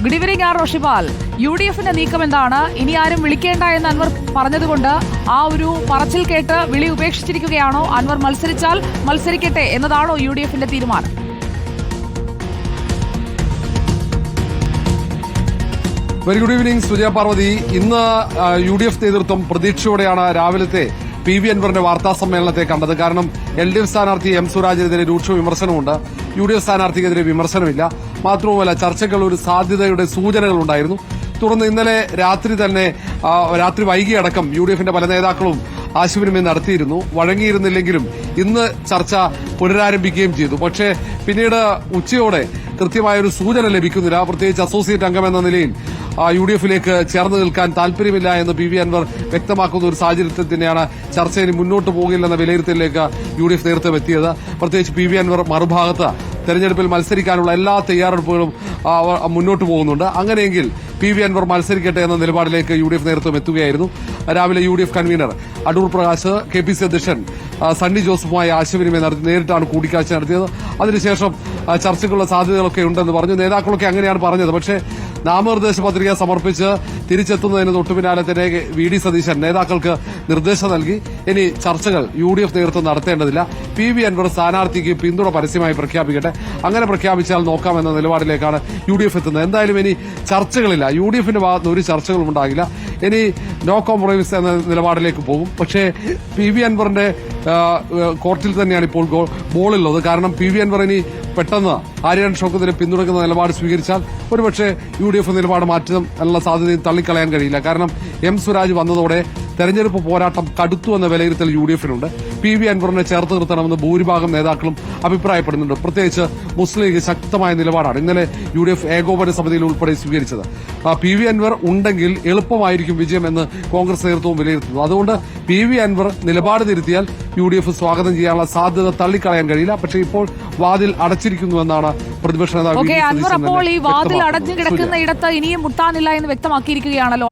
Good evening Roshipal. UDFന്റെ നീക്കം എന്താണ്? ഇനി ആരും വിളിക്കേണ്ട എന്ന് അൻവർ പറഞ്ഞതുകൊണ്ട് ആ ഒരു പറച്ചിൽ കേട്ട് വിളി ഉപേക്ഷിച്ചിരിക്കുകയാണോ? അൻവർ മത്സരിച്ചാൽ മത്സരിക്കട്ടെ എന്നതാണോ UDFന്റെ തീരുമാനം? Very good evening Sujaya Parvathi. ഇന്ന് UDF നേതൃത്വം പ്രതീക്ഷയോടെയാണ് രാവിലത്തെ PV അൻവറിന്റെ വാർത്താ സമ്മേളനത്തെ കണ്ടത്. കാരണം LDF സ്ഥാനാർത്ഥി M സ്വരാജിനെതിരെ രൂക്ഷ വിമർശനമുണ്ട്, UDF സ്ഥാനാർത്ഥിക്കെതിരെ വിമർശനമില്ല. മാത്രവുമല്ല, ചർച്ചകൾ ഒരു സാധ്യതയുടെ സൂചനകൾ ഉണ്ടായിരുന്നു. തുടർന്ന് ഇന്നലെ രാത്രി വൈകിയടക്കം UDFന്റെ പല നേതാക്കളും ആശയവിനിമയം നടത്തിയിരുന്നു. വഴങ്ങിയിരുന്നില്ലെങ്കിലും ഇന്ന് ചർച്ച പുനരാരംഭിക്കുകയും ചെയ്തു. പക്ഷേ പിന്നീട് ഉച്ചയോടെ കൃത്യമായൊരു സൂചന ലഭിക്കുന്നില്ല. പ്രത്യേകിച്ച് അസോസിയേറ്റ് അംഗം എന്ന നിലയിൽ UDFിലേക്ക് ചേർന്ന് നിൽക്കാൻ താൽപര്യമില്ല എന്ന് PV അൻവർ വ്യക്തമാക്കുന്ന ഒരു സാഹചര്യത്തിൽ തന്നെയാണ് ചർച്ച ഇനി മുന്നോട്ട് പോകില്ലെന്ന വിലയിരുത്തലിലേക്ക് UDF നേതൃത്വം എത്തിയത്. പ്രത്യേകിച്ച് PV അൻവർ മറുഭാഗത്ത് തെരഞ്ഞെടുപ്പിൽ മത്സരിക്കാനുള്ള എല്ലാ തയ്യാറെടുപ്പുകളും മുന്നോട്ട് പോകുന്നുണ്ട്. അങ്ങനെയെങ്കിൽ PV അൻവർ മത്സരിക്കട്ടെ എന്ന നിലപാടിലേക്ക് UDF നേതൃത്വം എത്തുകയായിരുന്നു. രാവിലെ UDF convener Adoor Prakash KPC അധ്യക്ഷൻ സണ്ണി ജോസഫുമായി ആശയവിനിമയം നടത്തി നേരിട്ടാണ് കൂടിക്കാഴ്ച നടത്തിയത്. അതിനുശേഷം ചർച്ചയ്ക്കുള്ള സാധ്യതകളൊക്കെ ഉണ്ടെന്ന് പറഞ്ഞു. നേതാക്കളൊക്കെ അങ്ങനെയാണ് പറഞ്ഞത്. പക്ഷേ നാമനിർദ്ദേശ പത്രിക സമർപ്പിച്ച് തിരിച്ചെത്തുന്നതിന് തൊട്ടുപിന്നാലെ തന്നെ VD സതീശൻ നേതാക്കൾക്ക് നിർദ്ദേശം നൽകി. ഇനി ചർച്ചകൾ UDF നേതൃത്വം നടത്തേണ്ടതില്ല, PV അൻവർ സ്ഥാനാർത്ഥിക്ക് പിന്തുണ പരസ്യമായി പ്രഖ്യാപിക്കട്ടെ, അങ്ങനെ പ്രഖ്യാപിച്ചാൽ നോക്കാമെന്ന നിലപാടിലേക്കാണ് UDF എത്തുന്നത്. എന്തായാലും ഇനി ചർച്ചകളില്ല, UDFന്റെ ഭാഗത്ത് ഒരു ചർച്ചകളും ഉണ്ടാകില്ല. ഇനി നോ കോംപ്രമൈസ് എന്ന നിലപാടിലേക്ക് പോകും. പക്ഷേ PV അൻവറിന്റെ കോർട്ടിൽ തന്നെയാണ് ഇപ്പോൾ ബോളുള്ളത്. കാരണം PV അൻവർ ഇനി പെട്ടെന്ന് ആര്യാടൻ ഷൗക്കത്തിനെ പിന്തുണയ്ക്കുന്ന നിലപാട് സ്വീകരിച്ചാൽ ഒരുപക്ഷെ UDF നിലപാട് മാറ്റുന്ന സാധ്യതയും തള്ളിക്കളയാൻ കഴിയില്ല. കാരണം M സ്വരാജ് വന്നതോടെ തെരഞ്ഞെടുപ്പ് പോരാട്ടം കടുത്തു എന്ന വിലയിരുത്തൽ UDFനുണ്ട്. PV അൻവറിനെ ചേർത്ത് നിർത്തണമെന്ന് ഭൂരിഭാഗം നേതാക്കളും അഭിപ്രായപ്പെടുന്നുണ്ട്. പ്രത്യേകിച്ച് മുസ്ലിം ലീഗ് ശക്തമായ നിലപാടാണ് ഇന്നലെ UDF ഏകോപന സമിതിയിൽ ഉൾപ്പെടെ സ്വീകരിച്ചത്. PV അൻവർ ഉണ്ടെങ്കിൽ എളുപ്പമായിരിക്കും വിജയം എന്ന് കോൺഗ്രസ് നേതൃത്വവും വിലയിരുത്തുന്നു. അതുകൊണ്ട് PV അൻവർ നിലപാട് തിരുത്തിയാൽ UDF സ്വാഗതം ചെയ്യാനുള്ള സാധ്യത തള്ളിക്കളയാൻ കഴിയില്ല. പക്ഷേ ഇപ്പോൾ വാതിൽ അടച്ചിരിക്കുന്നുവെന്നാണ് പ്രതിപക്ഷ നേതാവ്. അൻവർ അപ്പോൾ ഈ വാതിൽ അടഞ്ഞു കിടക്കുന്ന ഇടത്ത് ഇനിയും മുട്ടാനില്ല എന്ന് വ്യക്തമാക്കിയിരിക്കുകയാണല്ലോ.